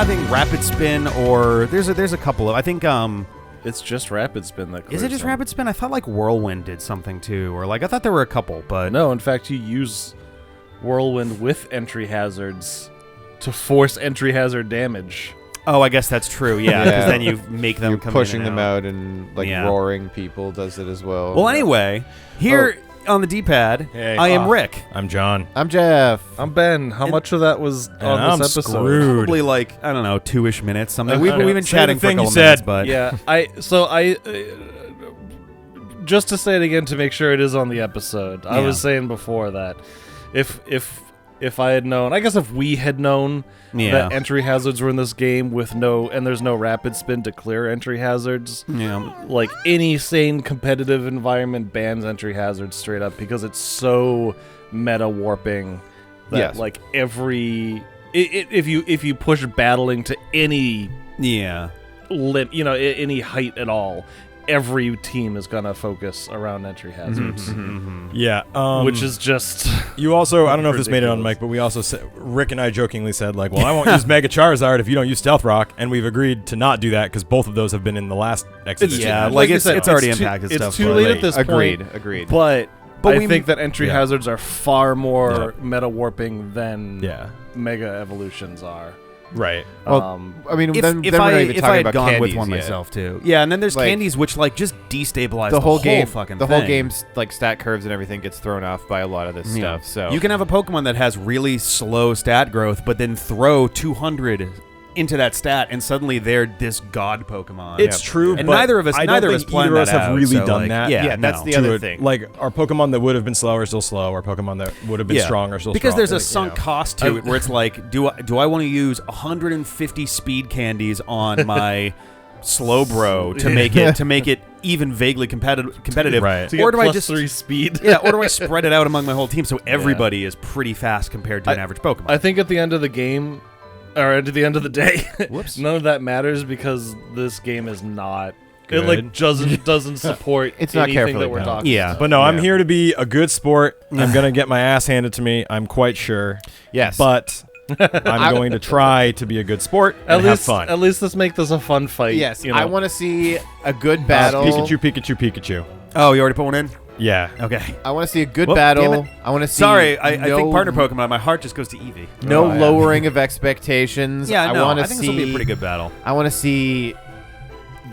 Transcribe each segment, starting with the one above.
having Rapid Spin or there's a couple of I think It's just Rapid Spin that is it just Rapid Spin? I thought like Whirlwind did something too, or like I thought there were a couple, but no. In fact, you use Whirlwind with entry hazards to force entry hazard damage. oh, I guess that's true. Yeah, because then you make them come pushing in and them out and like roaring people does it as well. Well, anyway, here on the D-pad, Hey. I am Rick. I'm John. I'm Jeff. I'm Ben. How much of that was on this episode? Screwed. Probably like I don't know, 2-ish minutes, something. Okay. We've been Say chatting the for a thing couple you said. minutes, but Yeah, just to say it again to make sure it is on the episode. I was saying before that if I had known, I guess if we had known that entry hazards were in this game there's no rapid spin to clear entry hazards. Yeah. Like any sane competitive environment bans entry hazards straight up because it's so meta warping that like if you push battling to any any height at all, every team is gonna focus around entry hazards. Yeah, which is just you also. I don't know if this made it on mic, but we also said, Rick and I jokingly said like, "Well, I won't use Mega Charizard if you don't use Stealth Rock," and we've agreed to not do that because both of those have been in the last expedition. Yeah, like it's already impacted stuff. It's too late at this point. Agreed. But I we think that entry hazards are far more meta warping than Mega Evolutions are. Right. Well, I mean, if then we're not even I talking had about gone with candies one yet. myself too. Yeah, and then there's Like, candies which like just destabilize the whole game. fucking The thing. whole game's like stat curves and everything gets thrown off by a lot of this stuff. So you can have a Pokemon that has really slow stat growth, but then throw 200 into that stat, and suddenly they're this god Pokemon. It's true, and but neither of us I don't think planned either of us that have out, really so, done like, that. Yeah, that's the To other it. thing. Like our Pokemon that would have been slow are still slow. Our Pokemon that would have been strong are still because strong. there's a Like, sunk cost to it where it's like, do I want to use 150 speed candies on my Slowbro to make it even vaguely competitive, Right. To get or do I plus just 3 speed? yeah, or do I spread it out among my whole team so everybody is pretty fast compared to an average Pokemon? I think at the end of the game, or at the end of the day, Whoops. none of that matters because this game is not. Good. It like doesn't support It's not anything carefully that we're done. talking Yeah. about. But no, I'm here to be a good sport. I'm gonna get my ass handed to me. I'm quite sure. Yes. But I'm going to try to be a good sport At and have least, fun. at least let's make this a fun fight. yes, you know? I want to see a good battle. Pikachu. Oh, you already put one in? Yeah. Okay. I want to see a good Whoop, battle. damn it. I want to see. Sorry, I no, think partner Pokemon. My heart just goes to Eevee. No Oh, yeah. lowering of expectations. Yeah, no, want to I think see. this will be a pretty good battle. I want to see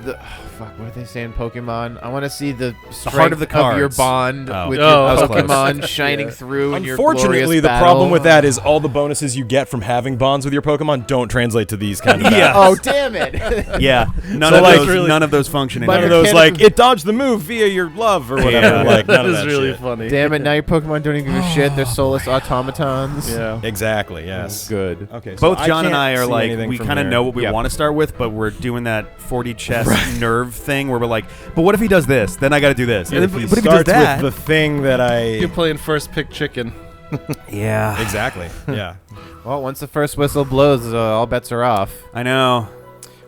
the. Fuck, what are they saying, Pokemon? I want to see the strength heart of the your cards. bond Oh. with Oh, your that was Pokemon close. shining Yeah. through in your Unfortunately, glorious the battle. problem with that is all the bonuses you get from having bonds with your Pokemon don't translate to these kind of Yeah. battles. Oh, damn it. Yeah, none So, of like, those. really- None of those function. But None of your those cannon- like it dodged the move via your love or whatever. Yeah. Like that none of is that really shit. funny. Damn it, now your Pokemon don't even give a shit. They're soulless automatons. Yeah. Exactly. Yes. Good. Okay. So Both John and I can't are see like, anything we from kind of here. know what we Yeah. want to start with, but we're doing that 40 chess nerve thing where we're like, but what if he does this? Then I got to do this. And If if, he but if he does starts that, with the thing that I You're playing first pick chicken. yeah, exactly. Yeah. Well, once the first whistle blows, all bets are off. I know.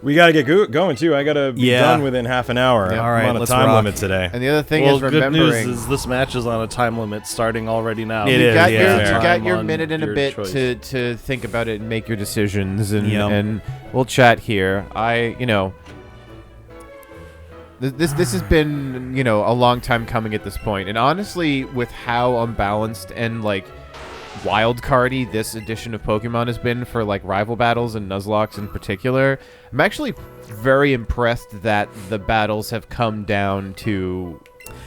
We got to get going too. I got to be Yeah. done within half an hour. Yeah. All right, I'm on a let's time rock. limit today. And the other thing Well, is good remembering. news is this match is on a time limit starting already now. It you is, got yeah. your, you Fair. got your On minute and a your bit choice. to think about it and make your decisions, and Yep. and we'll chat here. This has been a long time coming at this point, and honestly, with how unbalanced and like wild cardy this edition of Pokemon has been for like rival battles and Nuzlocke in particular, I'm actually very impressed that the battles have come down to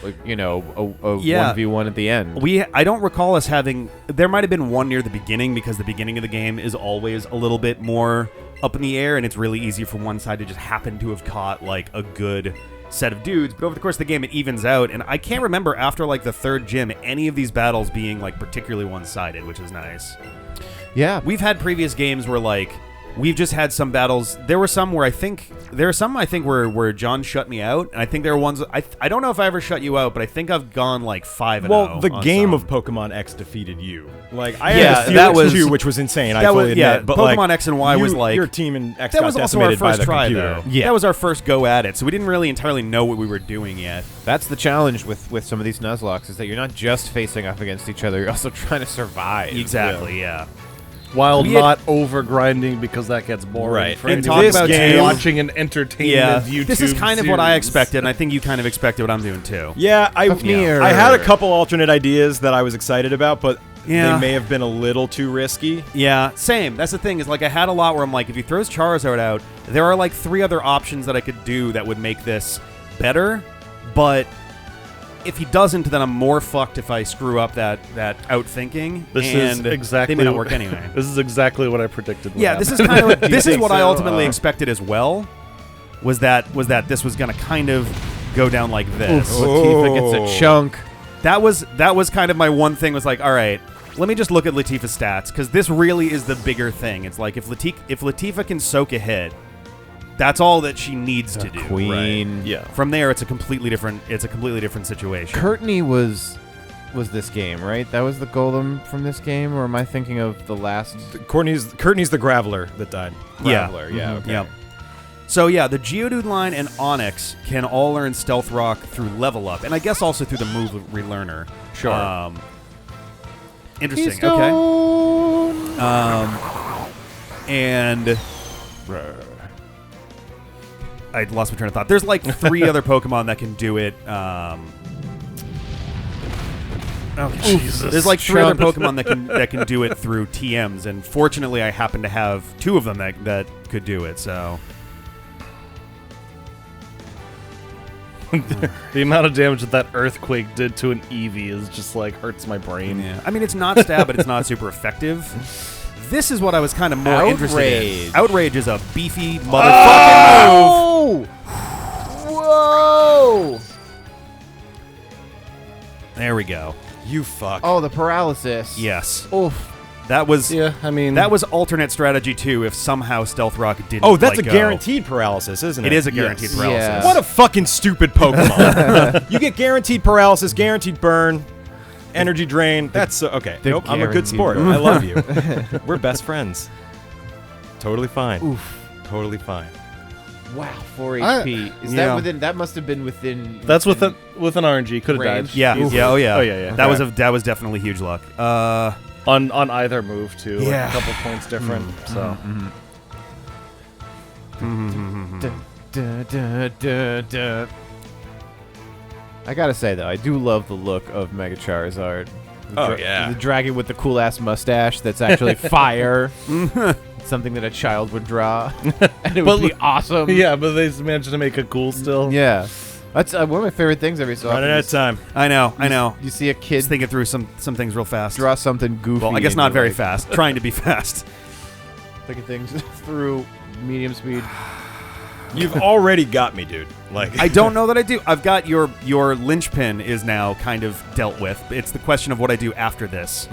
like a 1v1 at the end. I don't recall us having. There might have been one near the beginning because the beginning of the game is always a little bit more up in the air, and it's really easy for one side to just happen to have caught like a good set of dudes. But over the course of the game, it evens out, and I can't remember after like the third gym any of these battles being like particularly one-sided, which is nice. Yeah, We've had previous games where like we've just had some battles. There were some where I think where John shut me out, and I think there were ones I don't know if I ever shut you out, but I think I've gone like 5-0. Well, the on game some. of Pokemon X defeated you. Like I Yeah, had a that Felix was- too, which was insane. I that fully was- admit. yeah, But Pokemon like, X and Y was like- your team in X That got was also our decimated by first the try, computer. though. Yeah. That was our first go at it, so we didn't really entirely know what we were doing yet. that's the challenge with some of these Nuzlocke is that you're not just facing off against each other, you're also trying to survive. Exactly, yeah. while not over grinding because that gets boring. Right. For And anyone talk about who's game- watching an entertainment YouTube this is kind of what I series. expected, and I think you kind of expected what I'm doing too. Yeah, I had a couple alternate ideas that I was excited about, but they may have been a little too risky. Yeah, same. That's the thing, is like I had a lot where I'm like, if he throws Charizard out, there are like 3 other options that I could do that would make this better, but if he doesn't, then I'm more fucked if I screw up that outthinking. This is exactly they may not work anyway. This is exactly what I predicted. Yeah, this is kind of this is what I ultimately expected as well. Was that this was gonna kind of go down like this? Latifah gets a chunk. That was kind of my one thing. Was like, all right, let me just look at Latifah's stats, because this really is the bigger thing. It's like if Latifah can soak a hit, that's all that she needs to do. Queen. Right? Yeah. From there, it's a completely different situation. Courtney was this game, right? That was the golem from this game, or am I thinking of the last? Courtney's the Graveler that died. Graveler, yeah. Okay. Yeah. So yeah, the Geodude line and Onix can all learn Stealth Rock through level up, and I guess also through the move relearner. Sure. Interesting. Keystone. Okay. And I lost my train of thought. There's like 3 other Pokemon that can do it. Jesus. There's like 3 other Pokemon that can do it through TMs, and fortunately, I happen to have 2 of them that could do it. So the amount of damage that earthquake did to an Eevee is just like hurts my brain. yeah, I mean it's not stab, but it's not super effective. This is what I was kind of more interested in. Outrage is a beefy motherfucking move. Whoa! There we go. You fuck. Oh, the paralysis. Yes. Oof. That was I mean that was alternate strategy too. If somehow Stealth Rock didn't. Oh, that's let a go. guaranteed paralysis, isn't it? It is a guaranteed Yes. paralysis. Yeah. What a fucking stupid Pokemon. You get guaranteed paralysis, guaranteed burn, energy drain. That's okay. the Nope, I'm a good guaranteed sport. burn. I love you. We're best friends. Totally fine. Oof. Totally fine. Wow, 4 HP. Is Yeah. that within? That must have been within. that's with an RNG. Could have died. Range? Yeah. Oof. Yeah. Oh yeah. Oh, yeah. That was definitely huge luck. On either move too. Like Yeah. a couple points different. So Duh, duh, duh, duh. I gotta say though, I do love the look of Mega Charizard. Oh, yeah. The dragon with the cool ass mustache that's actually fire. Something that a child would draw, and it would be awesome. yeah, but they managed to make it cool still. Yeah, that's one of my favorite things every so often. Running out of time. I know. You see a kid Just thinking through some things real fast. draw something goofy. Well, I guess and not you're very like, fast. Trying to be fast. Thinking things through medium speed. You've already got me, dude. Like I don't know that I do. I've got your linchpin is now kind of dealt with. It's the question of what I do after this.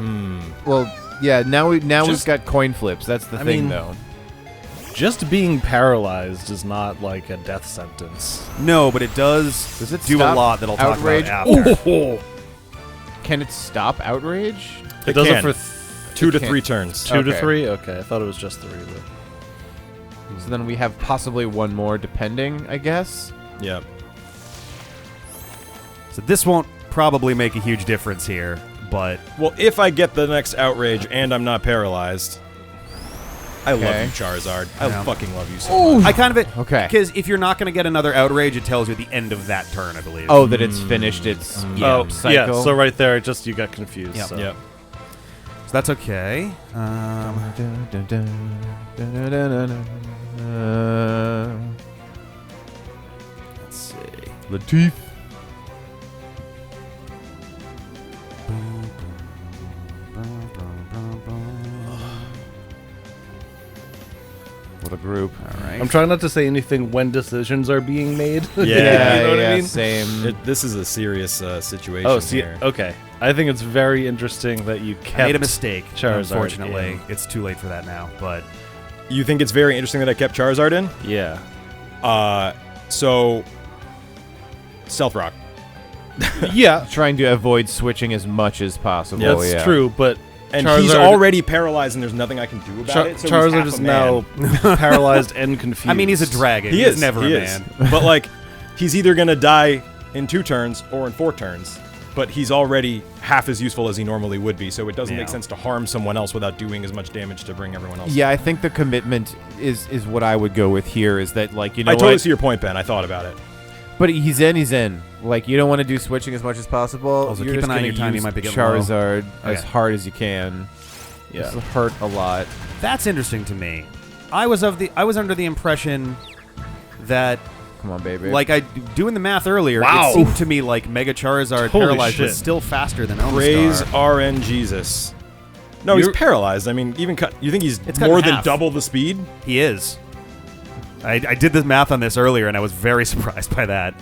Well, yeah. Now we've Just- got coin flips. That's the thing, mean- though. Just being paralyzed is not like a death sentence. No, but it does it do a stop lot that I'll talk outrage? about after. Oh, Can it stop outrage? it does can. it for 2 to can't. 3 turns. 2 to Okay. 3. Okay, I thought it was just 3. But So then we have possibly one more, depending, I guess. Yep. So this won't probably make a huge difference here, but Well, if I get the next outrage and I'm not paralyzed, I love Okay. you, Charizard. I Yeah. fucking love you so much. I kind of Okay. because if you're not going to get another outrage, it tells you at the end of that turn, I believe. Oh, that it's finished its yeah, cycle. so right there, just you got confused. Yep. So. Yep. So that's okay. Let's see. Latif. What a group. All right. I'm trying not to say anything when decisions are being made. Yeah, you know what I mean? Same. This is a serious situation Oh, see, here. okay. I think it's very interesting that you kept. I made a mistake. Charizard Unfortunately, in. it's too late for that now. But You think it's very interesting that I kept Charizard in? Yeah. So Stealth Rock. Yeah, Trying to avoid switching as much as possible. that's yeah. true, but And Charizard, he's already paralyzed and there's nothing I can do about it. So he's Charizard half is a man. now paralyzed and confused. I mean, he's a dragon. He's never he a is. man. But like, he's either gonna die in 2 turns or in 4 turns. but he's already half as useful as he normally would be, so it doesn't Yeah. make sense to harm someone else without doing as much damage to bring everyone else. Yeah, I think the commitment is what I would go with here. Is that like I totally see your point, Ben. I thought about it. But he's in. He's in. Like you don't want to do switching as much as possible. Also, You're keep just an eye on gonna your time, you use might be getting low. Charizard as Okay. hard as you can. Yeah. This will hurt a lot. That's interesting to me. I was under the impression that, Come on, baby. like doing the math earlier, Wow. it seemed to me like Mega Charizard Holy Paralyzed shit. was still faster than Praise Omastar. RN Jesus. No, he's paralyzed. I mean, even cut. You think he's It's cut more in than half. double the speed? He is. I did the math on this earlier, and I was very surprised by that.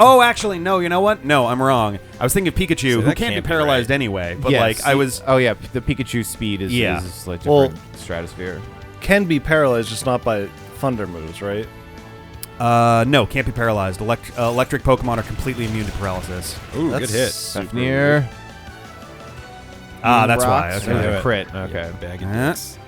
Oh, actually, no. You know what? No, I'm wrong. I was thinking of Pikachu, So who that can't be can't be paralyzed right. anyway. But Yes. like, I was. Oh yeah, the Pikachu speed is Yeah. is like Well- different stratosphere. Can be paralyzed, just not by thunder moves, right? No, can't be paralyzed. Electric Pokemon are completely immune to paralysis. Ooh, That's good hit. Fafnir. That's why. Rocks. Okay. Yeah, crit. Okay. Bag of Huh? dicks.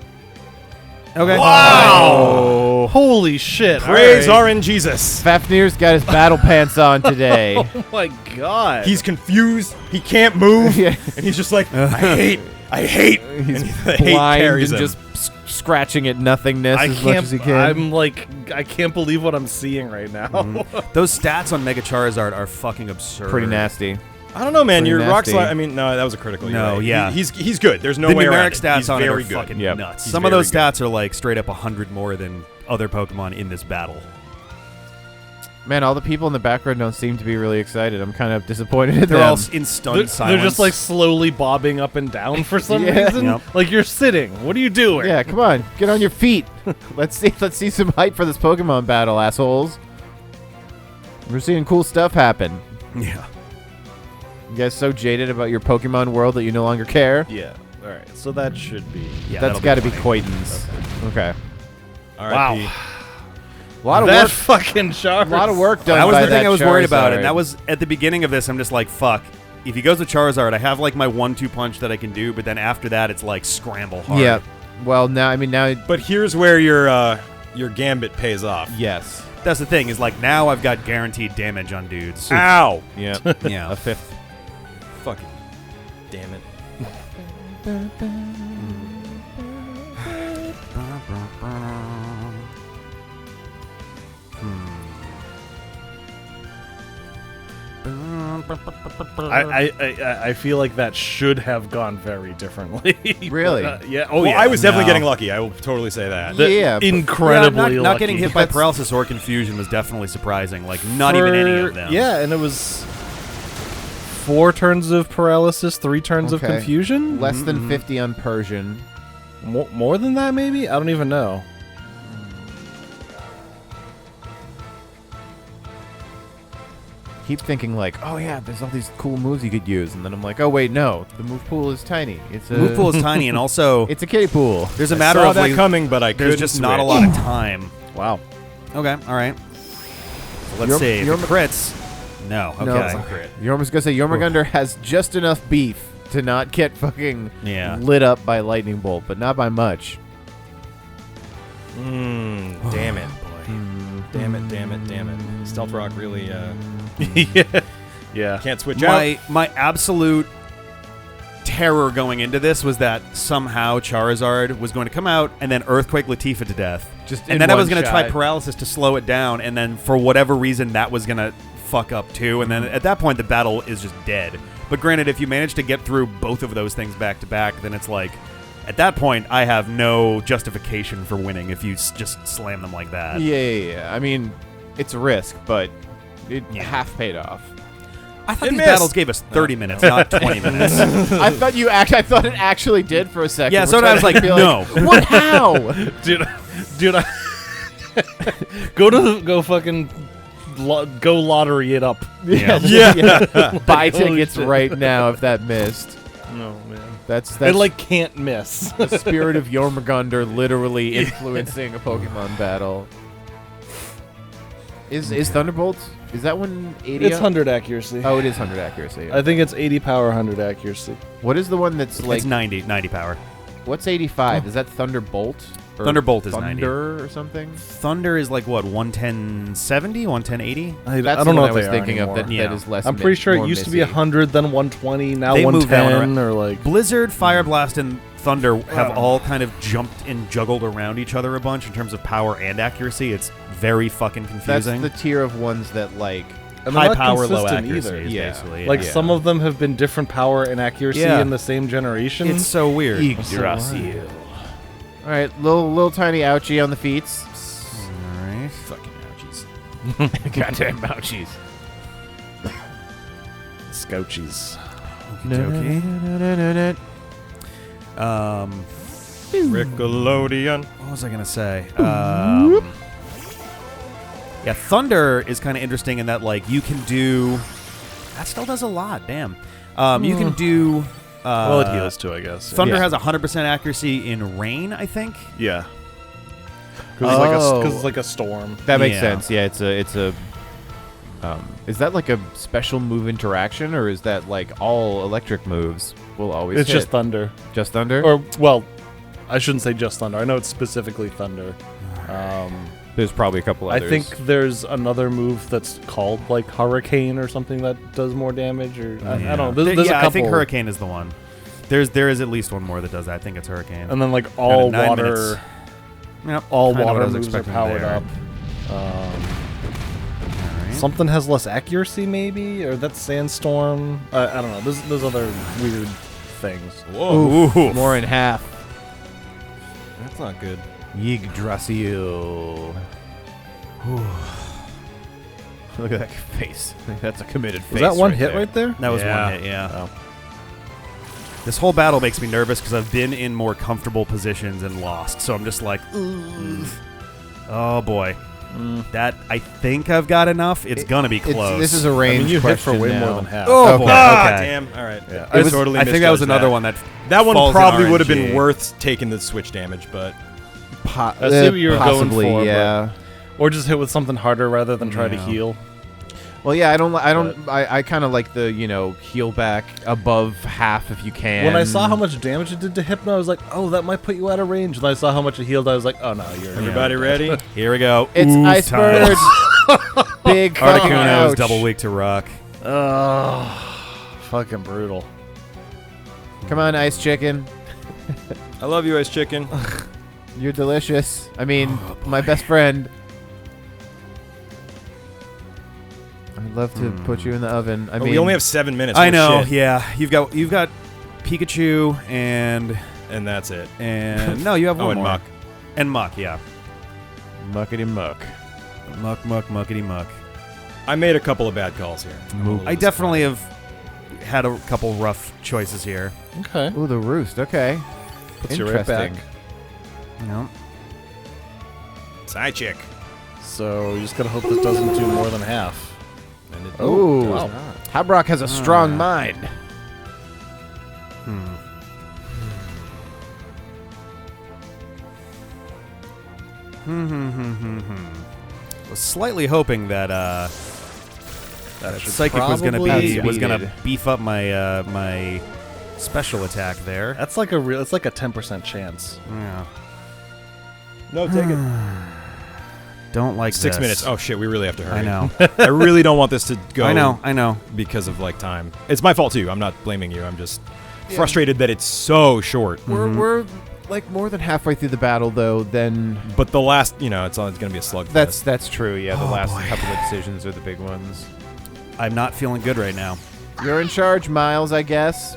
Okay. Oh. Holy shit! Praise all right. RN Jesus. Fafnir's got his battle pants on today. Oh my god! He's confused. He can't move, Yeah. and he's just like, I hate. He's And the hate blind carries and him. just scratching at nothingness I as can't. much as he can. I'm like, I can't believe what I'm seeing right now. Those stats on Mega Charizard are fucking absurd. Pretty nasty. I don't know, man. Pretty Your rock nasty. slide. I mean, no, that was a critical. You're No, right. yeah. He's good. There's no The way around numeric it. stats He's on it very are good. fucking Yep. nuts. He's Some of very those good. stats are like straight up 100 more than other Pokemon in this battle. Man, all the people in the background don't seem to be really excited. I'm kind of disappointed at They're them. all in stunned They're silence. just like slowly bobbing up and down for some Yeah. reason. Yep. Like you're sitting. What are you doing? Yeah, come on, get on your feet. Let's see some hype for this Pokemon battle, assholes. We're seeing cool stuff happen. Yeah. You guys so jaded about your Pokemon world that you no longer care? Yeah. All right. So that should be. Yeah, That's that'll got to be funny. Coitons. Okay. R.I.P. A lot of that work. fucking Charizard. A lot of work done That was by the thing I was worried about, Charizard. and that was at the beginning of this. I'm just like, fuck. If he goes with Charizard, I have like my 1-2 punch that I can do, but then after that, it's like scramble hard. Yeah. Well, now. But here's where your gambit pays off. Yes. That's the thing, is like now I've got guaranteed damage on dudes. Ow! Yeah. Yeah. A fifth. Fucking damn it. I feel like that should have gone very differently. Really? Yeah. Oh Well, yeah. I was definitely No. getting lucky. I will totally say that. Yeah. but- incredibly not lucky. getting hit by That's- paralysis or confusion was definitely surprising. Like, not even any of them. Yeah, and it was 4 turns of paralysis, 3 turns of Okay. confusion. Less than 50 on Persian. More than that, maybe. I don't even know. Keep thinking like, oh yeah, there's all these cool moves you could use, and then I'm like, oh wait, no, the move pool is tiny. It's a Move pool is tiny, and also It's a kiddie pool. there's a I matter saw of that like, coming, but I there's couldn't just not a switch. lot of time. Wow. Okay, all right. So let's Yorm- see. If Yorm- it crits. No. Okay. No, it's not crit. You're almost gonna say Yormagundar has just enough beef to not get fucking Yeah. lit up by lightning bolt, but not by much. Damn it. Damn it, damn it, damn it. Stealth Rock really Yeah. can't switch out. My absolute terror going into this was that somehow Charizard was going to come out and then Earthquake Latifah to death. Just And in then I was one going to try shot. paralysis to slow it down, and then for whatever reason that was going to fuck up too. And then at that point the battle is just dead. But granted, if you manage to get through both of those things back to back, then it's like, at that point I have no justification for winning if you just slam them like that. Yeah. I mean, it's a risk, but it Yeah. half paid off. I thought It these missed. battles gave us 30 minutes, not 20 minutes. I thought I thought it actually did for a second. Yeah, We're so I trying was to like, be no. What? How? Dude, I go fucking go lottery it up. Yeah. Buy Holy tickets shit. right now if that missed. No man. That's It like can't miss. the spirit of Yormagundar literally influencing a Pokemon battle. Is Thunderbolt? Is that one 80? It's 100 accuracy. Oh, it is 100 accuracy. I think it's 80 power, 100 accuracy. What is the one that's like? It's 90 power. What's 85? Is that Thunderbolt? Thunderbolt is 90. Thunder or something. Thunder is like what, 11070, 11080? I That's don't know what if I was they are thinking of. anymore. That is less. I'm pretty sure more it used to be missy. 100, then 120, now They moved that one 110, or like Blizzard, Fire Blast, and Thunder have all kind of jumped and juggled around each other a bunch in terms of power and accuracy. It's very fucking confusing. That's the tier of ones that like. and they're High not power, low consistent accuracy. either. Is Yeah. basically, Like yeah. some of them have been different power and accuracy Yeah. in the same generation. It's so weird. Yggdrasil. All right, little tiny ouchie on the feet. All right. Fucking ouchies. Goddamn ouchies. Scouchies. Okey-dokey. Nickelodeon. What was I gonna say? Yeah, Thunder is kind of interesting in that like you can do. That still does a lot. Damn. You can do. Well, it heals too, I guess. Thunder Yeah. has 100% accuracy in rain, I think. Yeah. Because Oh. it's like a storm. That makes Yeah. sense. Yeah, it's a. Is that like a special move interaction, or is that like all electric moves will always? It's hit? just thunder. Just thunder. Or, well, I shouldn't say just thunder. I know it's specifically thunder. There's probably a couple I others. think there's another move that's called like Hurricane or something that does more damage. Or I don't know. There's a couple. I think Hurricane is the one. There is at least one more that does that. I think it's Hurricane. And then like all 9 water, minutes. Yep, all kind of what water I was moves are expecting powered there. up. All right. Something has less accuracy, maybe, or that's Sandstorm. I don't know. There's other weird things. Whoa. more in half. That's not good. Yggdrasil. Look at that face. That's a committed face. Was that one right hit there. right there? That was Yeah. one hit, yeah. Oh. This whole battle makes me nervous because I've been in more comfortable positions and lost. So I'm just like, ugh. Oh boy. That, I think I've got enough. It's going to be close. This is a I range mean, you hit for question way now. more than half. Oh, Okay. boy. Ah, Okay. damn. All right. Yeah. I It was- totally I think that was misjudged another one that That one falls in probably would have RNG. been worth taking the switch damage, but I see what you were going possibly, for, but- yeah. Or just hit with something harder rather than try to Yeah. heal. Well, yeah, I kind of like the, heal back above half if you can. When I saw how much damage it did to Hypno, I was like, oh, that might put you out of range. And I saw how much it healed, I was like, oh, no, you're... everybody ready? Here we go. It's Oof Iceberg. time. Big fucking Articuno is ouch. double weak to rock. Fucking brutal. Come on, Ice Chicken. I love you, Ice Chicken. You're delicious. I mean, my best friend. I'd love to put you in the oven. I mean, we only have 7 minutes. I Oh, know, shit. yeah. You've got Pikachu and And that's it. no, you have one Oh, and more. Muck. And Muck, yeah. muckety muck. Muckety muck. I made a couple of bad calls here. I definitely have had a couple rough choices here. Okay. Ooh, the roost. Okay. Puts you right back. Interesting. You know? Side chick. So you just gotta hope this doesn't do more than half. And it Ooh. Wow. Habrock has a strong mind. Was slightly hoping that That should Psychic was gonna probably- beef up my my special attack there. That's like it's like a 10% chance. Yeah. No, take it. Don't like 6 this. minutes. Oh shit, we really have to hurry. I know. I really don't want this to go. I know. Because of like time. It's my fault too. I'm not blaming you. I'm just frustrated that it's so short. We're like more than halfway through the battle, though. Then But the last, it's going to be a slugfest. that's true. Yeah, the last boy. couple of decisions are the big ones. I'm not feeling good right now. You're in charge, Miles. I guess.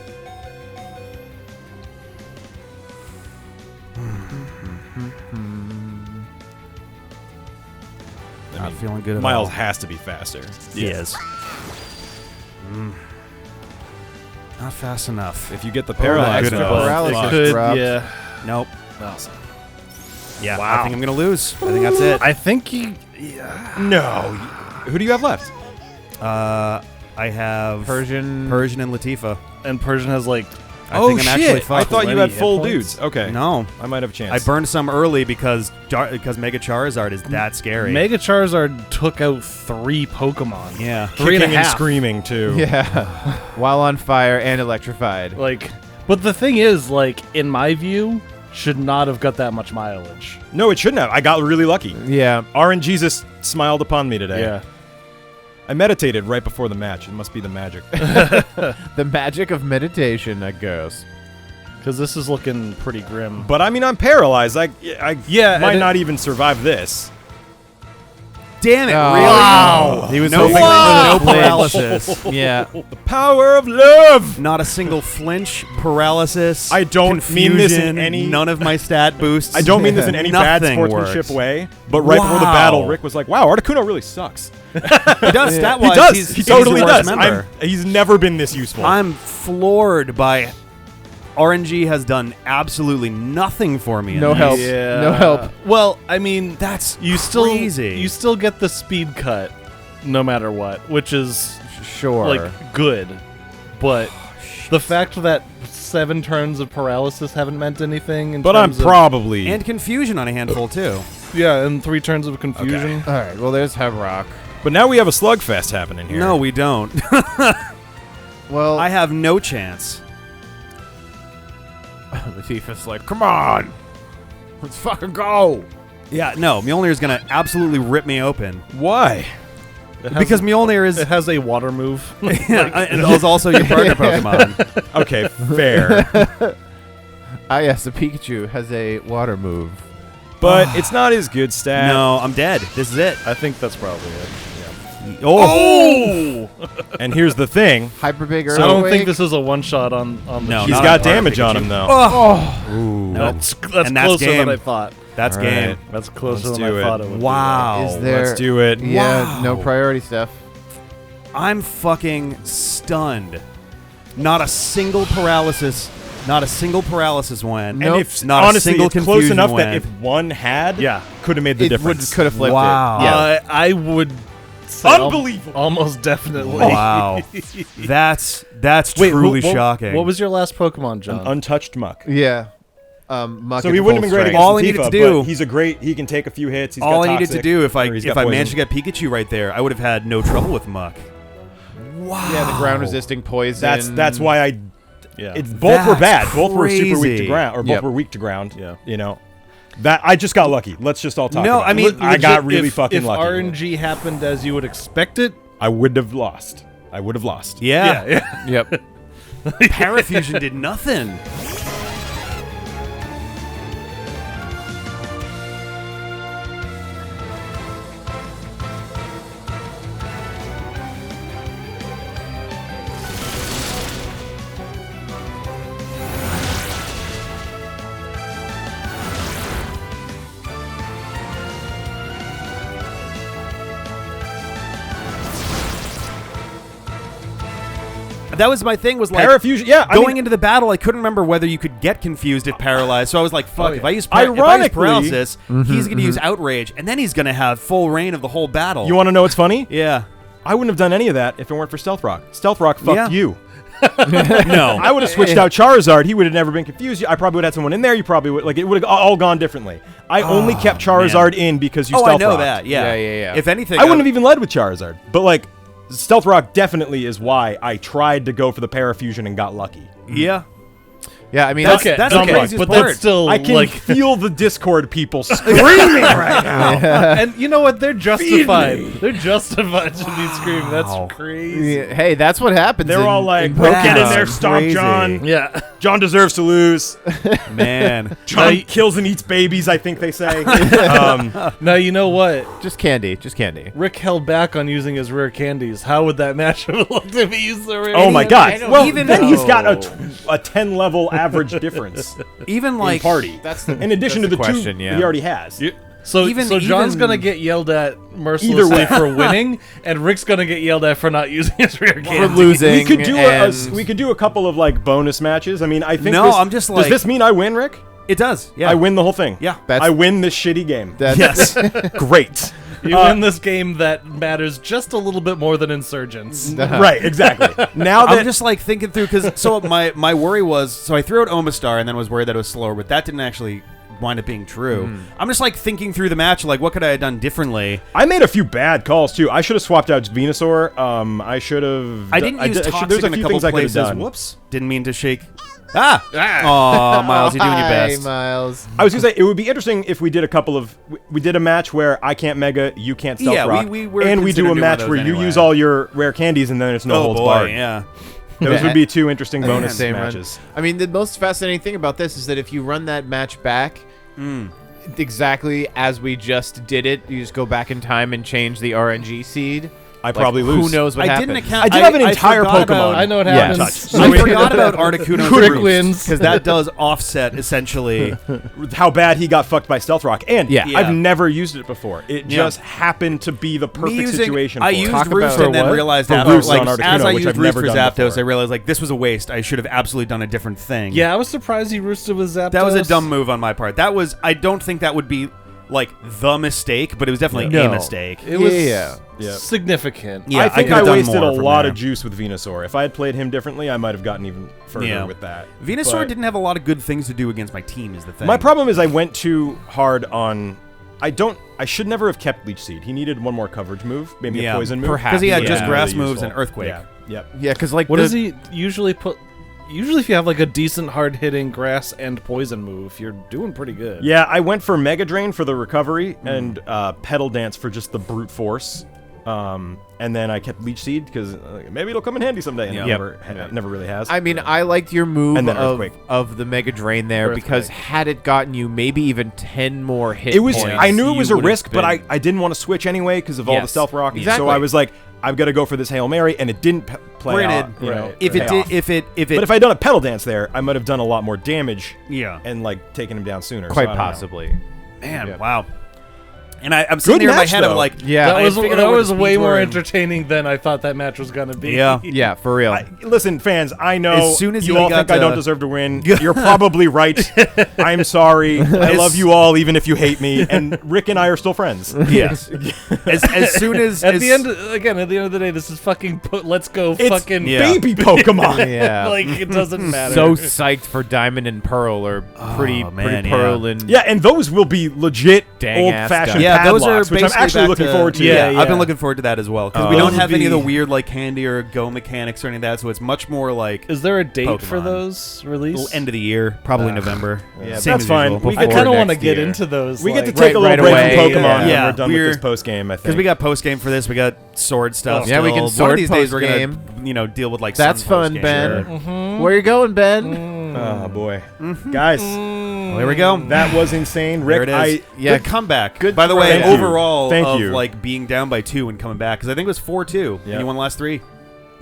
Not feeling good at Miles all. has to be faster. He is. Not fast enough. If you get the that paralyzed, extra though, paralysis fuck. Could, dropped. yeah. Nope. Awesome. Yeah, Wow. I think I'm gonna lose. I think that's it. I think No. Who do you have left? I have Persian. and Latifa. and Persian has like I think I'm actually I fucked. thought you Plenty had hit full points? dudes. Okay. No, I might have a chance. I burned some early because Mega Charizard is that scary. Mega Charizard took out 3 Pokemon. Yeah. Three and a Kicking and half. screaming too. Yeah, while on fire and electrified. Like, but the thing is, like, in my view, should not have got that much mileage. No, it shouldn't have. I got really lucky. Yeah. RNGesus smiled upon me today. Yeah. I meditated right before the match. It must be the magic. The magic of meditation, I guess. Because this is looking pretty grim. But I mean, I'm paralyzed. I might and not even survive this. Damn it! Oh, Really? wow. He was No hoping flinch. for no paralysis. Yeah. The power of love. Not a single flinch, paralysis. I don't mean this in confusion, any- none of my stat boosts. I don't mean this in any bad Nothing sportsmanship works. way, but right before the Wow. battle, Rick was like, "Wow, Articuno really sucks." He does stat He wise. does. He totally a worse does. member. He's never been this useful. I'm floored by RNG has done absolutely nothing for me. in No this. help. Yeah. No help. Well, I mean, That's you still crazy. you still get the speed cut no matter what, which is Sure. like good. But the fact that 7 turns of paralysis haven't meant anything in but I'm terms of- probably and confusion on a handful too. yeah, and 3 turns of confusion. All right. Well, there's Hebrock. But now we have a slugfest happening here. No, we don't. Well, I have no chance. Latifah's like, come on, let's fucking go. Yeah, no. Mjolnir's gonna absolutely rip me open Why? It has- because Mjolnir is it has a water move. and is also your partner Pokemon. Okay, fair. Ah, yes, the Pikachu has a water move. But it's not his good stat. No, I'm dead. This is it. I think that's probably it. Oh, And here's the thing. Hyper big I don't earthquake. think this is a one shot on the No, He's not got on par, damage on Pikachu. him, though. Oh, Ooh. Nope. That's And that's closer game. than I thought. that's All game. right. That's closer Let's than do I it. thought it would Wow. Is there? Let's do it. Yeah, Wow. no priority stuff. I'm fucking stunned. Not a single paralysis. Not a single paralysis went. Nope. And if Not honestly, a single it's close confusion enough went. that if one had, Yeah. could have made the It would difference. could have flipped Wow. it. Yeah. I would say Unbelievable. almost definitely. Wow, that's Wait, truly what- shocking. What was your last Pokemon, John? An untouched muck. Yeah. Muck So at he wouldn't have been full great strength. against All I needed Tifa, to do- but he's a great. He can take a few hits. He's all got I needed to toxic, do if or he's got I poison. managed to get Pikachu right there, I would have had no trouble with Muck. Wow. Yeah, the ground resisting poison. That's why I. yeah. It's both were That's bad. Both were super weak to crazy. ground, or both Yep. were weak to ground. Yeah. You know, that I just got lucky. Let's just all talk. No, about I it. mean, I got Legit, really if, fucking if lucky. RNG happened as you would expect it, I would have lost. I would have lost. Yeah. yeah. Yep. Parafusion did nothing. That was my thing. Was like Parafusion. Yeah, I going mean, into the battle, I couldn't remember whether you could get confused if paralyzed. So I was like, "Fuck! Oh, yeah. If I use Ironically- paralysis, he's going to use outrage, and then he's going to have full reign of the whole battle." you want to know what's funny? Yeah. I wouldn't have done any of that if it weren't for Stealth Rock. Stealth Rock fucked Yeah. you. No. I would have switched out Charizard. He would have never been confused. I probably would have had someone in there. You probably would it would have all gone differently. I only kept Charizard in because you Oh, Stealth I know Rocked. that. Yeah. Yeah. If anything, I wouldn't have even led with Charizard. But like Stealth Rock definitely is why I tried to go for the Parafusion and got lucky. Yeah. Yeah, I mean, That's that's the okay, craziest but part. that's still I can like, feel the Discord people screaming right now. and you know what? They're justified. They're justified to be screaming. That's crazy. yeah, hey, that's what happens. They're in- all like, in Wow. "Get in Pokemon. there, stomp Crazy. John. Yeah. John deserves to lose. Man. John kills and eats babies, I think they say." Now you know what? Just candy. Just candy. Rick held back on using his rare candies. How would that match have looked if he used the rare? Oh my I god. don't Well, even then he's got know. a 10 level average difference Even in like party. That's the In addition to that's the the two question, yeah. that he already has. So John's even- gonna get yelled at mercilessly way. for winning, and Rick's gonna get yelled at for not using his rare For candy. losing. We could do and we could do a couple of like bonus matches. I mean, I think No, this, I'm just does like- this mean I win, Rick? it does. Yeah. I win the whole thing. Yeah. That's- I win this shitty game. That's, Yes. Great. You win this game that matters just a little bit more than Insurgents. Right, exactly. Now that I'm just like thinking through because so my worry was so I threw out Omastar and then was worried that it was slower, but that didn't actually wind up being true. I'm just like thinking through the match, like what could I have done differently? I made a few bad calls too. I should have swapped out Venusaur. I should have. I didn't use there's toxic a in a few couple things I could have places. done. Whoops! Didn't mean to shake Oh, Miles, you're doing your best. Hi, Miles. I was gonna say it would be interesting if we did we did a match where I can't Mega, you can't Stealth Rock, we were and we do a considering match doing where those you anyway. use all your rare candies and then it's no holds barred. Yeah. Those would be 2 interesting bonus Same run. matches. I mean, the most fascinating thing about this is that if you run that match back exactly as we just did it, you just go back in time and change the RNG seed. I probably lose. Who knows what happens? I did have an entire forgot Pokemon. I know what Yeah. happens. I forgot about Articuno's Crick roots, wins. because that does offset essentially. How bad he got fucked by Stealth Rock. And Yeah. I've never used it before. It just happened to be the perfect situation I for used it. Talk Roost about- and then For what? realized For after, Roost like, on Articuno, as I which used I've Roost never for done Zapdos, before. I realized like this was a waste. I should have absolutely done a different thing. Yeah, I was surprised he roosted with Zapdos. That was a dumb move on my part. That was. I don't think that would be like the mistake, but it was definitely a mistake. It was Yeah. significant. Yeah, I think could've I done wasted more a from lot there. of juice with Venusaur. If I had played him differently, I might have gotten even further with that. Venusaur But didn't have a lot of good things to do against my team. Is the thing. My problem is I went too hard on. I should never have kept Leech Seed. He needed one more coverage move, maybe a poison move. perhaps. because he had Yeah. just Really grass Really moves useful. and earthquake. Yeah. Yep. Yeah, because like What does he usually put? Usually, if you have like a decent hard-hitting grass and poison move, you're doing pretty good. Yeah, I went for Mega Drain for the recovery and Petal Dance for just the brute force. And then I kept Leech Seed because maybe it'll come in handy someday. And it never really has. I mean, I liked your move And then Earthquake. of the Mega Drain there because had it gotten you maybe even 10 more hit It was. points, I knew it was you a would've risk, but been- I didn't want to switch anyway because of all the Yes, Stealth Rock. exactly. So I was like, I've got to go for this Hail Mary, and it didn't play Granted, out. You know, if it pay did, off. if it, But if I'd done a Petal Dance there, I might have done a lot more damage. yeah, And like taken him down sooner. quite so I don't know. possibly. man, Yeah. wow. And I'm sitting Good there in my match, head. I'm though. like, Yeah, That I was figured out that what was the way speeds more were and- entertaining than I thought that match was gonna be. Yeah. Yeah, for real. Listen, fans, I know As soon as you he all got think I to- don't deserve to win. You're probably right. I'm sorry. I love you all, even if you hate me. And Rick and I are still friends. yes. as soon as At the end of the day, this is fucking let's go It's fucking Yeah. baby Pokemon. Yeah. like it doesn't matter. So psyched for Diamond and Pearl or pretty man, Pearl and Yeah, and those will be legit Dang-ass old-fashioned stuff. yeah, those are padlocks, which I'm basically actually back looking to- forward to. Yeah, I've been looking forward to that as well because we Those don't have would any of the be- weird like candy or go mechanics or any of that. So it's much more like Is there a date for Pokemon. those release? end of the year, probably November. Yeah, Same that's as fine. usual. We I get kind of to want to next get year. into those. We get to like- take a little right break away. from Pokemon Yeah. when Yeah, we're done with this post game. I think Because we got post game for this, we got sword stuff. Yeah, we can still. One sword of these days we're post-game. gonna deal with like That's sun fun, post-game. Ben. Sure. Where you going, Ben? Oh boy, guys, Well, there we go. that was insane. There Rick, it is. yeah, Good comeback. good By the way, Thank you. overall, Thank of you. like being down by 2 and coming back because I think it was 4-2. Yeah. And you won the last 3.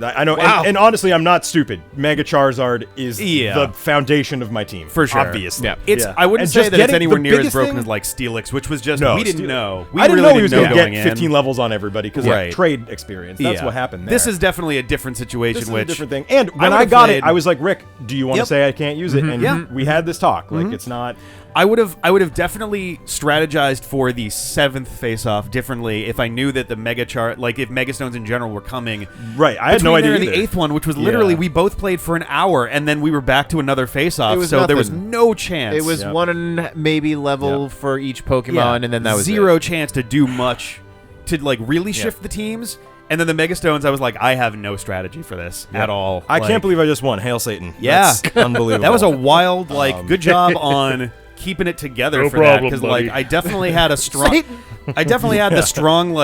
I know, Wow. and honestly, I'm not stupid. Mega Charizard is Yeah. the foundation of my team, For sure. Obviously, Yeah. It's. Yeah. I wouldn't And say just that it's getting anywhere the near as biggest broken thing- as like Steelix, which was just No, we didn't Steel- know. We I didn't really know he was didn't going know to get going 15 in. levels on everybody because Right. of trade experience. That's Yeah. what happened there. This is definitely a different situation. This is which a different thing. And when I would've got played- it, I was like, Rick, do you want to Yep. say I can't use it? And Yeah. we had this talk. Like, it's not. I would have definitely strategized for the 7th face-off differently if I knew that the if Mega Stones in general were coming. Right. I had no Between idea there and either. the 8th one, which was literally Yeah. we both played for an hour and then we were back to another face-off. It was So there was nothing. no chance. It was Yep. one maybe level Yep. for each Pokemon, and then that was zero it. chance to do much to like really shift the teams. And then the Mega Stones, I was like, I have no strategy for this at all. I Like, can't believe I just won. Hail Satan. Yeah. That's unbelievable. that was a wild, good job on keeping it together No for that problem, because buddy. I definitely had a strong, I definitely had the strong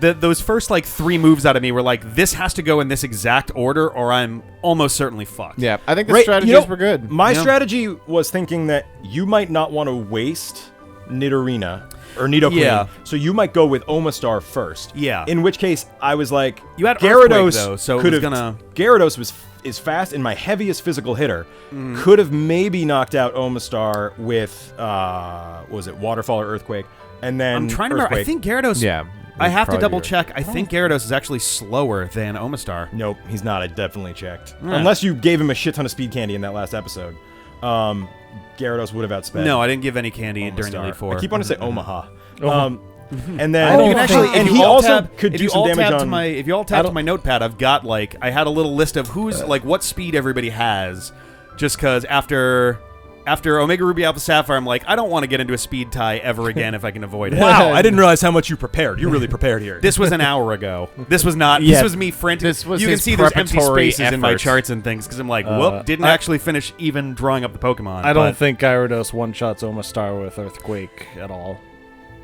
those first 3 moves out of me were like, this has to go in this exact order or I'm almost certainly fucked. Yeah, I think the Right, strategies were good. My Yeah. strategy was thinking that you might not want to waste Nidorina or Nidoqueen, Yeah. so you might go with Omastar first. Yeah. In which case, I was like, You had Earthquake, Gyarados though, so it could was have. gonna- Gyarados is fast and my heaviest physical hitter. Could have maybe knocked out Omastar with what was it, Waterfall or Earthquake, and then I'm trying to remember. I Earthquake. think Gyarados. Yeah, I have to probably double yours. check. I think Gyarados is actually slower than Omastar. Nope, he's not. I definitely checked. Yeah. Unless you gave him a shit ton of speed candy in that last episode. Gyarados would have outsped. No, I didn't give any candy during Omastar. Elite Four. I keep wanting to say Omaha. And I then don't actually, and if he you all also tab, could if do you some all damage tab on. to my, if you all tap to my notepad, I've got I had a little list of who's what speed everybody has, just because after after Omega Ruby Alpha Sapphire, I'm like, I don't want to get into a speed tie ever again if I can avoid it. Wow, I didn't realize how much you prepared. You really prepared here. This was an hour ago. This was not. Yeah, this was me frantic. this was you can his see there's empty preparatory spaces in my efforts. charts and things because I'm like, whoop, didn't actually finish even drawing up the Pokemon. I don't but think Gyarados one-shots Omastar with Earthquake at all.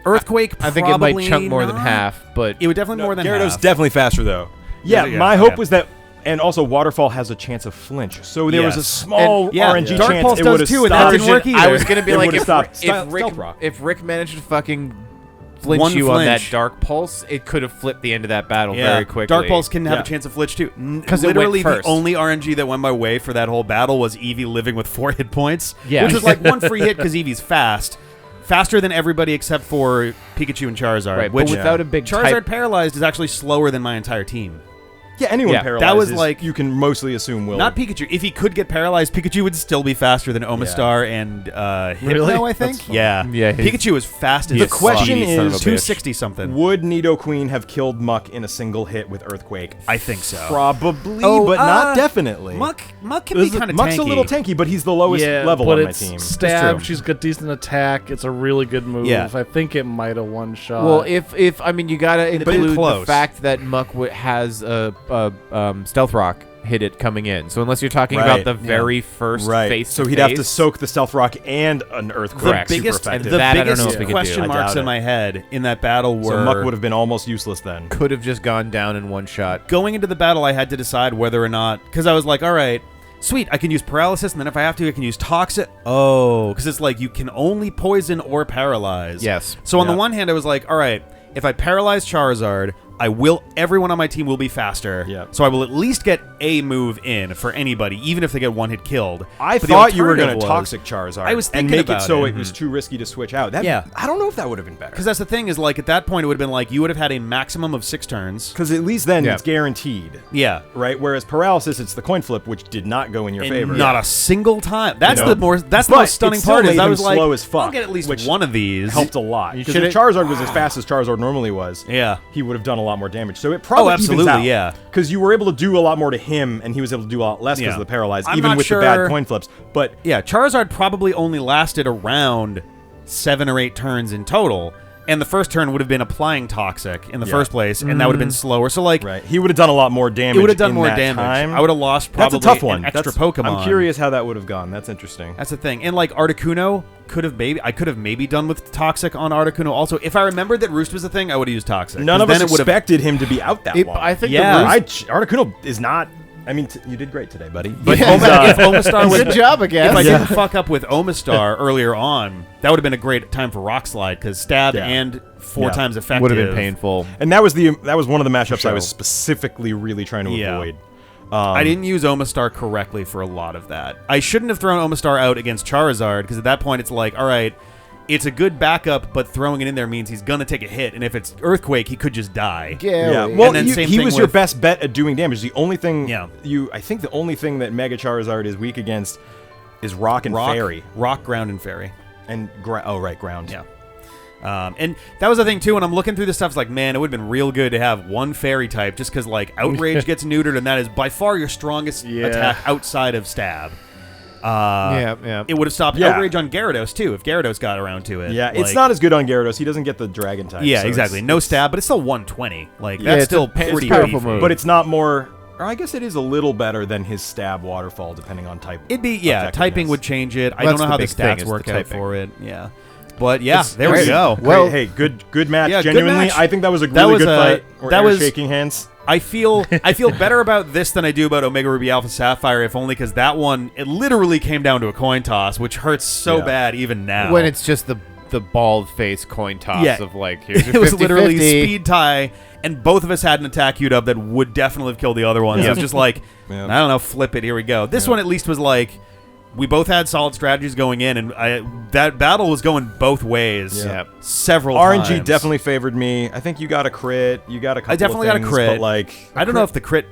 Earthquake. I think it might probably chunk more than not. half, but It would definitely more than Gyarados half. definitely faster though. Yeah, Yeah, my okay. hope was that, and also Waterfall has a chance of flinch, so there was a Yes. small And- yeah, RNG Dark chance Pulse it does would have too, and that stopped. didn't work either. I was gonna be It like, would've if stopped. Rick, Stealth Rock. if Rick managed to fucking flinch One you on that flinch. Dark Pulse, it could have flipped the end of that battle Yeah. very quickly. Dark Pulse can have Yeah. a chance of flinch too. 'Cause it went Literally, the first. only RNG that went my way for that whole battle was Eevee living with 4 hit points. Yeah. Which was like one free hit because Eevee's fast. Faster than everybody except for Pikachu and Charizard. Right, which but without a big Charizard type, paralyzed is actually slower than my entire team. Yeah, anyone Yeah, paralyzed. that was is- like- you can mostly assume will. Not Pikachu. If he could get paralyzed, Pikachu would still be faster than Omastar and Hypno, Really? I think. That's fun. Yeah. Yeah, Pikachu is fast as The fuck. question Son of a is, bitch. 260 something. would Nidoqueen have killed Muck in a single hit with Earthquake? I think so. Probably, Oh, but not definitely. Muck can be kind of Muck's tanky. a little tanky, but he's the lowest level but on my it's team. stab. true. She's got decent attack. It's a really good move. Yeah. I think it might have one shot. well, if I mean, you gotta include the close. fact that Muck has a Stealth Rock hit it coming in. So unless you're talking Right. about the very first Right. face, So he'd have to soak the Stealth Rock and an Earthquake. Correct. The Super biggest, effective. the That I don't biggest know if we could question do. I marks doubt in it. my head in that battle were So Muck would have been almost useless then. could have just gone down in one shot. going into the battle. I had to decide whether or not, because I was like, all right, sweet, I can use paralysis, and then if I have to, I can use toxic. Oh, because it's like you can only poison or paralyze. Yes. So on the Yeah. one hand, I was like, all right, if I paralyze Charizard, everyone on my team will be faster. Yeah. So I will at least get a move in for anybody, even if they get one hit killed. I But the thought you were going alternative to was- Toxic Charizard I was and thinking make it about so it. it was too risky to switch out. That, Yeah. I don't know if that would have been better. Because that's the thing is, like, at that point, it would have been like, you would have had a maximum of 6 turns. Because at least then Yeah. it's guaranteed, Yeah. right? Whereas Paralysis, it's the coin flip, which did not go in your And favor. not a single time. That's You know? That's the But most stunning it still part. Is made I him was like, slow as fuck, I'll get at least which one of these. helped a lot. You Because if should've- Charizard was as fast as Charizard normally was, Yeah. he would have done a lot more damage. So it probably absolutely, yeah. Because you were able to do a lot more to him, and he was able to do a lot less because Yeah. of the paralyzed, I'm even not with sure- the bad coin flips. But Yeah, Charizard probably only lasted around 7 or 8 turns in total. And the first turn would have been applying Toxic in the Yeah. first place, and that would have been slower. So, like, right, he would have done a lot more damage. it would have done in more that damage. time. I would have lost probably That's a tough one. an extra That's- Pokemon. I'm curious how that would have gone. That's interesting. That's the thing. And, like, Articuno I could have maybe done with Toxic on Articuno also. If I remembered that Roost was a thing, I would have used Toxic. None 'Cause of then us it would have. expected him to be out that long. I think Yeah. the Roost- Articuno is not. I mean, you did great today, buddy. But Yeah, if Omastar was good job, I guess. If I didn't fuck up with Omastar earlier on, that would have been a great time for Rock Slide because stab Yeah. and 4 Yeah. times effective would have been painful. And that was one of the matchups I Sure. was specifically really trying to Yeah. avoid. I didn't use Omastar correctly for a lot of that. I shouldn't have thrown Omastar out against Charizard because at that point it's like, all right, it's a good backup, but throwing it in there means he's gonna take a hit, and if it's Earthquake, he could just die. Yeah, Well, well, then same he thing was your with- best bet at doing damage. The only thing, Yeah. I think the only thing that Mega Charizard is weak against is Rock and Fairy Rock, Ground, and Fairy. and Ground. Yeah. And that was the thing too. When I'm looking through this stuff, it's like, man, it would have been real good to have one Fairy type, just because like Outrage gets neutered, and that is by far your strongest attack outside of Stab. Yeah. It would have stopped Yeah. Outrage on Gyarados too if Gyarados got around to it. Yeah, it's Like- not as good on Gyarados. He doesn't get the Dragon type. Yeah, so exactly. it's- No Stab, but it's still 120. Like Yeah, that's it's still a pretty powerful beefy. move. But it's not more. Or I guess it is a little better than his Stab Waterfall, depending on type. It'd be typing effectiveness. would change it. I Well, don't know that's how the the big thing stats is the work out typing. for it. Yeah, but yeah, It's there we great. go. Well- Hey, good match. Yeah, good Genuinely, match. I think that was a That really was good a- fight. We're that was- shaking hands. I feel better about this than I do about Omega Ruby Alpha Sapphire, if only because that one it literally came down to a coin toss, which hurts so Yeah. bad even now. When it's just the bald face coin toss Yeah. of like, here's your it was 50-50. literally speed tie, and both of us had an attack queued up that would definitely have killed the other one. So it was just like, Yeah. I don't know, flip it. Here we go. This one at least was like, we both had solid strategies going in, and that battle was going both ways. Yeah. Several RNG times. definitely favored me. I think you got a crit. You got a couple. I definitely of got a things, crit. But like, I don't know if the crit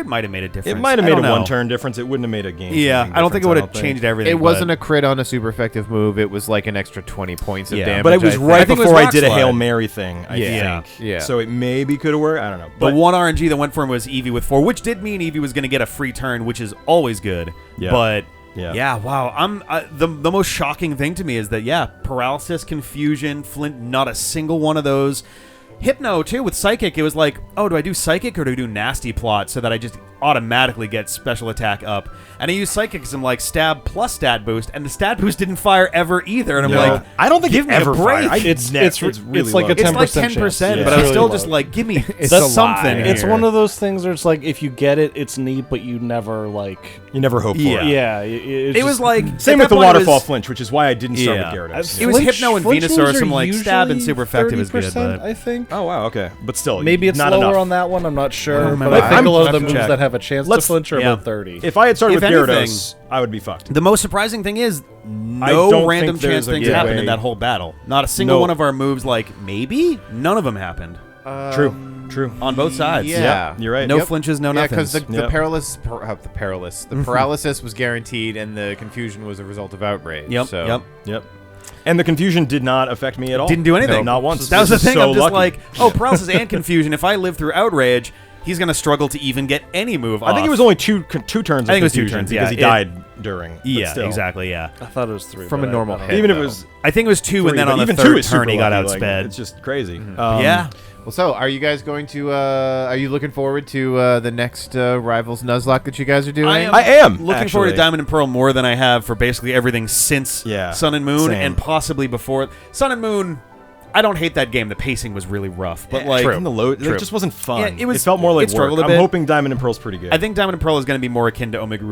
might have made a difference. it might have I made don't a know. one-turn difference. It wouldn't have made a game. Yeah, I don't think it would have changed everything. It wasn't but- a crit on a super effective move. It was like an extra 20 points of Yeah. damage. But it was I think. right I think it was before I Rock did a Slide. Hail Mary thing. I Yeah. think. Yeah. So it maybe could have worked. I don't know. The But one RNG that went for him was Eevee with 4, which did mean Eevee was going to get a free turn, which is always good. Yeah. But Yeah. Wow. I'm the most shocking thing to me is that paralysis, confusion, Flint. Not a single one of those. Hypno too with Psychic. It was like, oh, do I do Psychic or do I do Nasty Plot so that I just automatically get special attack up? And I use Psychic as I'm like stab plus stat boost, and the stat boost didn't fire ever either. And I'm like, I don't think give it me ever a break. It's really it's like low. a 10%. It's like 10%, but I was still just like, give me something. It's here. one of those things where it's like if you get it, it's neat, but you never hope for it. Yeah, it was like same with the waterfall flinch, which is why I didn't start with Gyarados. It was Hypno and Venusaur, some like stab and super effective is good, but I think. Oh wow, okay, but still, maybe it's not lower enough. on that one. I'm not sure, but I I think a lot of the moves check. that have a chance to flinch are about 30. If I had started If with anything, Gyarados, I would be fucked. The most surprising thing is I no don't random think there's chance a things good happened way. in that whole battle. Not a single one of our moves, like maybe none of them happened True. on both sides. Yeah. Yep, you're right. No flinches, no nothing. because the paralysis was guaranteed, and the confusion was a result of outrage. Yep. And the confusion did not affect me at all. Didn't do anything. Not once. That was the This is thing. so I'm just lucky. like, oh, paralysis and confusion. If I live through outrage, he's gonna struggle to even get any move off. I think it was only two turns. I think it was 2 confusion turns, because yeah. he died during. but Yeah, still. exactly. Yeah. I thought it was 3 From but a normal I don't hit. know. Even if it though. was I think it was 2, and then three, on but the even 2 third is super turn he got lucky, like, outsped. it's just crazy. Yeah. Well, so are you guys going to? Are you looking forward to the next Rivals Nuzlocke that you guys are doing? I am looking forward to Diamond and Pearl more than I have for basically everything since Sun and Moon, same. and possibly before Sun and Moon. I don't hate that game. The pacing was really rough, but like in the load, True. it just wasn't fun. Yeah, it felt more like it struggled work. a bit. I'm hoping Diamond and Pearl's pretty good. I think Diamond and Pearl is going to be more akin to Omega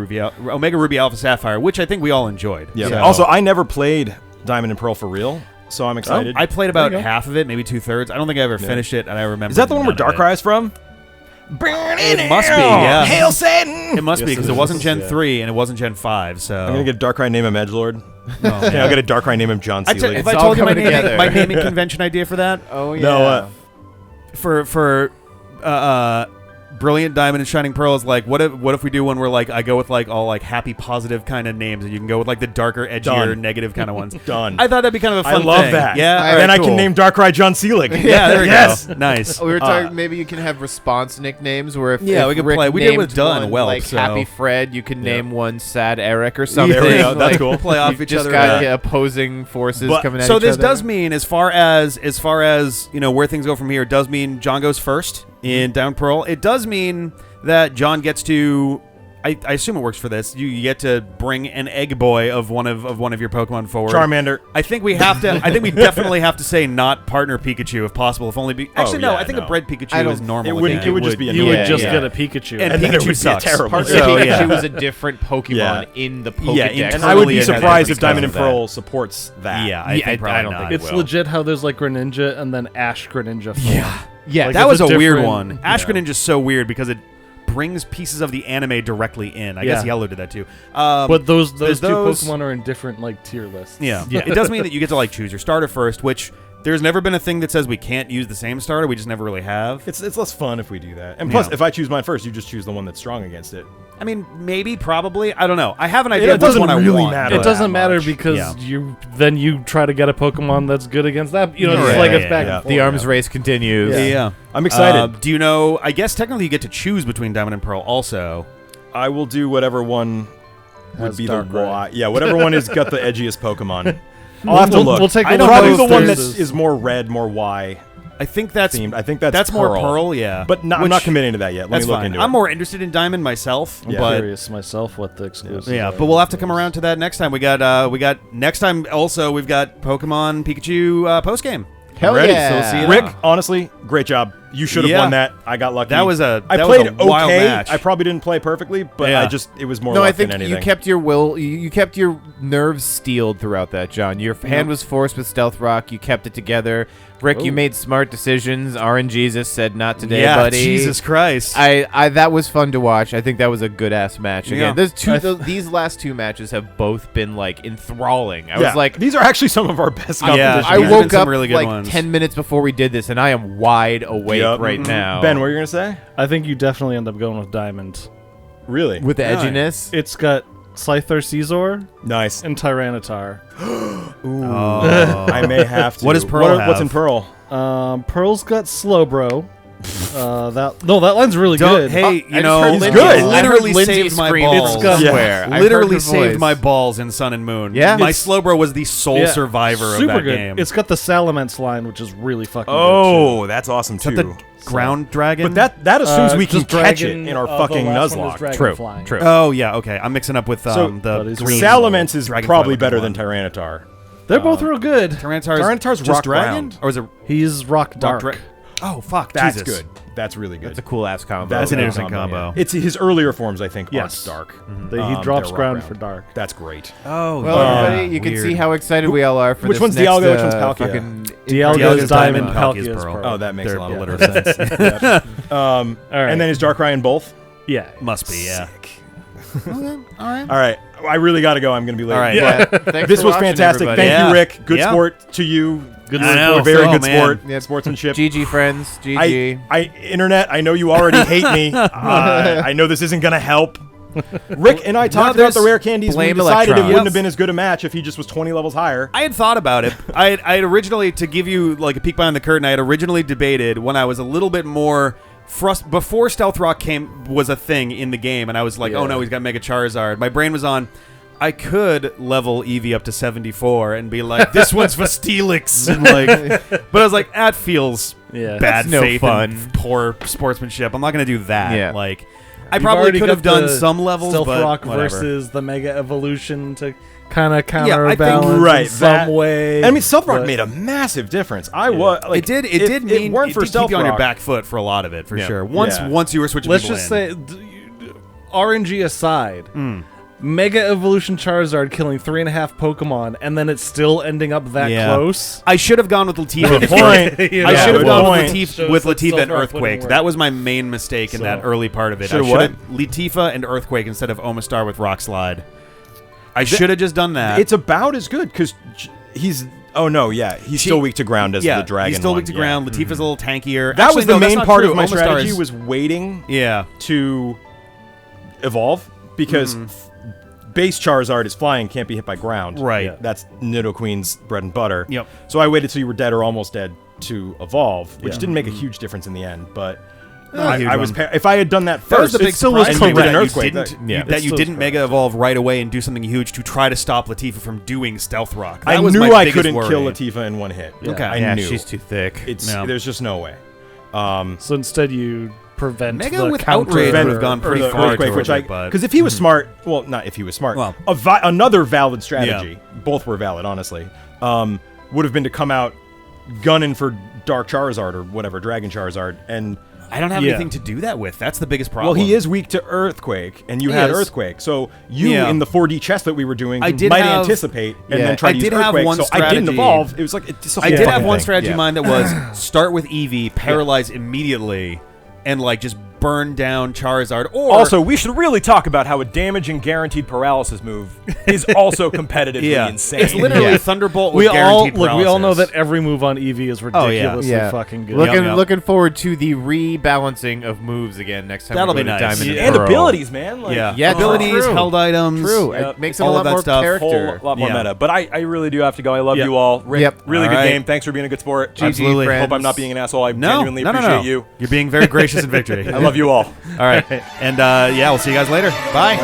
Ruby Alpha Sapphire, which I think we all enjoyed. Yeah. So- Also, I never played Diamond and Pearl for real, so I'm excited. I played about There you go. half of it, maybe 2/3. I don't think I ever finished it, and I remember. Is that the one where none of Darkrai is from? It must be, yeah. Hail Satan! It must be Yes, because it it wasn't is, Gen yeah. 3 and it wasn't Gen 5. So I'm gonna get Darkrai name him Edgelord. Oh, I'll get a Darkrai name him John Seeley. if It's I all told you my coming together. naming convention idea for that, Oh yeah. No, for Brilliant Diamond and Shining Pearl is like, what if we do one where like I go with like all like happy positive kind of names and you can go with like the darker, edgier, Done. negative kind of ones. Done. I thought that'd be kind of a I fun love thing. that. Yeah, All all right, then I cool. can name Darkrai John Seelig. Yeah, there we Yes. go. Nice. We were talking. Maybe you can have response nicknames where if Yeah, if we could Rick play. We did named with Dunn one, well, like so- Happy Fred, you can Yeah. name one Sad Eric or something. There we go. That's Like, cool. Play off You've each just other. got opposing forces But- coming at So each this other. does mean, as far as where things go from here, it does mean John goes first in Down Pearl. It does mean that John gets to. I assume it works for this. You get to bring an egg boy of one of your Pokemon forward. Charmander. I think we have to. I think we definitely have to say not partner Pikachu if possible. If only. Actually, no. yeah, I think no. a bred I Pikachu don't- is normal. It wouldn't. again. It would just be. You Yeah, would just yeah. get a Pikachu. And then it Pikachu would be sucks. terrible. Partner So, Pikachu yeah. was a different Pokemon Yeah. in the Yeah, Pokédex. And I would Totally be had surprised if because Diamond of and that. Pearl supports that. Yeah, I Yeah, think I probably don't not. think it It's will. legit how there's like Greninja and then Ash Greninja form. Yeah, Like, That was it's a weird different- one. Ash yeah. Greninja's so weird because it brings pieces of the anime directly in. I guess Yeah. Yellow did that too. But those two those- Pokemon are in different like tier lists. Yeah. It does mean that you get to like choose your starter first, which there's never been a thing that says we can't use the same starter. We just never really have. It's less fun if we do that. And plus, Yeah. if I choose mine first, you just choose the one that's strong against it. I mean, maybe, probably. I don't know. I have an idea It of which doesn't one I really want. matter. It doesn't that matter much. because Yeah. you try to get a Pokemon that's good against that. You know, Yeah, it's like yeah, it's back yeah. and forth. the arms race continues. Yeah. I'm excited. Do you know? I guess technically you get to choose between Diamond and Pearl also. I will do whatever one would Has be the Darkrai. Y. Yeah, whatever one has got the edgiest Pokemon. I'll have to look. We'll take a I look don't at Probably know those the one that choices. is more red, more Y I think that's themed. I think that's more Pearl. Pearl, yeah. But I'm Which- not committing to that yet. Let That's me look fine. into I'm it. more interested in Diamond myself, I'm but curious myself what the exclusive. yeah, but we'll have to come around to that next time. We got next time also we've got Pokemon Pikachu post game. Hell Ready, yeah. so we'll see you Rick, then. honestly, great job. You should have Yeah. won that. I got lucky. That was I that played was a wild okay. match. I probably didn't play perfectly, but Yeah. it was more No, luck I think than anything. you kept your will. You kept your nerves steeled throughout that, John. Your hand was forced with Stealth Rock. You kept it together. Rick, you Ooh. made smart decisions. Jesus said not today, yeah, buddy. Jesus Christ. I that was fun to watch. I think that was a good ass match. Again, Yeah. there's these last two matches have both been like enthralling. I Yeah. was like, these are actually some of our best Yeah. competitions. I there's been woke some up really good like ones. 10 minutes before we did this, and I am wide awake Yep. right now. Ben, what are you gonna say? I think you definitely end up going with Diamond. Really? with the Nice. edginess. It's got Scyther, Caesar, Nice. and Tyranitar. Oh. I may have to. What does Pearl What's have? in Pearl? Pearl's got Slowbro. That line's really good. Hey, you I know, just heard Lindsay- good. literally I heard Lindsay saved my scream balls. It's somewhere. I Literally heard her saved voice. my balls in Sun and Moon. Yeah? My It's- Slowbro was the sole Yeah, survivor super of that good. game. It's got the Salamence line, which is really fucking good. Oh, that's awesome Is that too. the ground dragon? But that assumes we can Just catch dragon, it in our the fucking last one is Nuzlocke. dragon True. flying. True. Oh yeah, okay. I'm mixing up with So, but the it's green. Salamence is dragonfly probably looking better one. than Tyranitar. They're both real good. Tyranitar's Rock just dragon, ground. or is it He's rock dark. Oh fuck, That's Jesus. good. That's really good. That's a cool ass combo. That's an a interesting yeah. combo. It's his earlier forms, I think, Yes. aren't dark. He drops they're rock ground for dark. That's great. Oh, Well, everybody, you can weird. see how excited we all are for Which this one's next, Dialga, which one's Palkia? fucking Dialga's Dialga's diamond, Palkia's Palkia's pearl. pearl. Oh, that makes They're- a lot yeah. of literal sense. All right. And then is Darkrai in both? yeah. Must be, yeah. All right. I really got to go. I'm going to be late. All right. Yeah, But thanks this for was watching, fantastic. everybody. Thank Yeah. you, Rick. Good Yeah. sport to you. Good I know. sport. Very Oh, good man. sport. Yep. Sportsmanship. GG friends, GG. Internet, I know you already hate me. I know this isn't going to help. Rick and I talked about the rare candies. We blame decided it electrons. wouldn't have been as good a match if he just was 20 levels higher. I had thought about it. I had originally, to give you like a peek behind the curtain, I had originally debated when I was a little bit more before Stealth Rock was a thing in the game, and I was like, oh no, he's got Mega Charizard. My brain was on, I could level Eevee up to 74 and be like, this one's for Steelix. And but I was like, that feels bad That's no faith fun. and poor sportsmanship. I'm not going to do that. Yeah. Like, I You've probably already could have got done the some levels, Stealth but Rock whatever. versus the Mega Evolution to kind of I think- counterbalance right, in some that- way. I mean, Stealth Rock but- made a massive difference. I was like, It did. It did mean weren't it for did Stealth keep you on your Rock. back foot for a lot of it, for Yeah. sure. Once you were switching, Let's people just in. say, RNG aside, Mega Evolution Charizard killing 3.5 Pokemon, and then it's still ending up that close. I should have gone with Latifah. Good point. You I know, should have good gone point. with Shows Latifah that and Stealth Rock wouldn't Earthquake. work. That was my main mistake in So- that early part of it. Should've I should what? have Latifah and Earthquake instead of Omastar with Rock Slide. I should have just done that. It's about as good because he's. Oh no, yeah, he's still weak to ground as the dragon. he's still one, weak to yeah. ground. Latifah's a little tankier. That Actually, was the no, that's main not part true. of my Omastar strategy is- was waiting yeah. to evolve because base Charizard is flying, can't be hit by ground. Right. Yeah. That's Nidoqueen's bread and butter. Yep. So I waited till you were dead or almost dead to evolve, which didn't make a huge difference in the end, but. I was if I had done that That was first, the big it still was surprise to me correct. that you Earthquake. didn't, yeah. that It's you so didn't Mega Evolve right away and do something huge to try to stop Latifah from doing Stealth Rock. That I was knew my I biggest couldn't worry. kill Latifah in one hit. Okay. I Yeah, knew. she's too thick. There's just no way. So instead, you prevent Mega the with counter. Outrage would have Or gone pretty the far Earthquake, towards which it, but because if he was smart, well, not if he was smart, Well- another valid strategy, both were valid, honestly, would have been to come out gunning for Dark Charizard or whatever, Dragon Charizard, and I don't have Yeah. anything to do that with. That's the biggest problem. well, he is weak to Earthquake, and you He had is. Earthquake, so you Yeah. in the 4D chest that we were doing I did might have- anticipate and Yeah. then try I to use did have Earthquake. one So I didn't strategy. evolve. It was like it's a I whole did fucking have one thing. strategy Yeah. in mind that was start with Eevee, paralyze immediately, and like just burn down Charizard. Or Also, we should really talk about how a damaging guaranteed paralysis move is also competitively insane. It's literally Yeah. Thunderbolt with We all guaranteed look. We all know paralysis. that every move on Eevee is yeah. ridiculously Yeah. fucking good. Looking Yep. looking forward to the rebalancing of moves again next time. That'll we be go to nice. Diamond and Pearl. abilities, man. Like, Yeah, Yeah, abilities, true. held items. True. Yep. It makes it All a of lot that more stuff. character. whole lot more Yeah. meta. But I really do have to go. I love Yeah. you all. Rick, Yep. really All good right. game. Thanks for being a good sport. GG, Absolutely. friends. Hope I'm not being an asshole. I No, genuinely no, appreciate no. you. You're being very gracious in victory. I love you all. All right, and yeah, we'll see you guys later. Bye.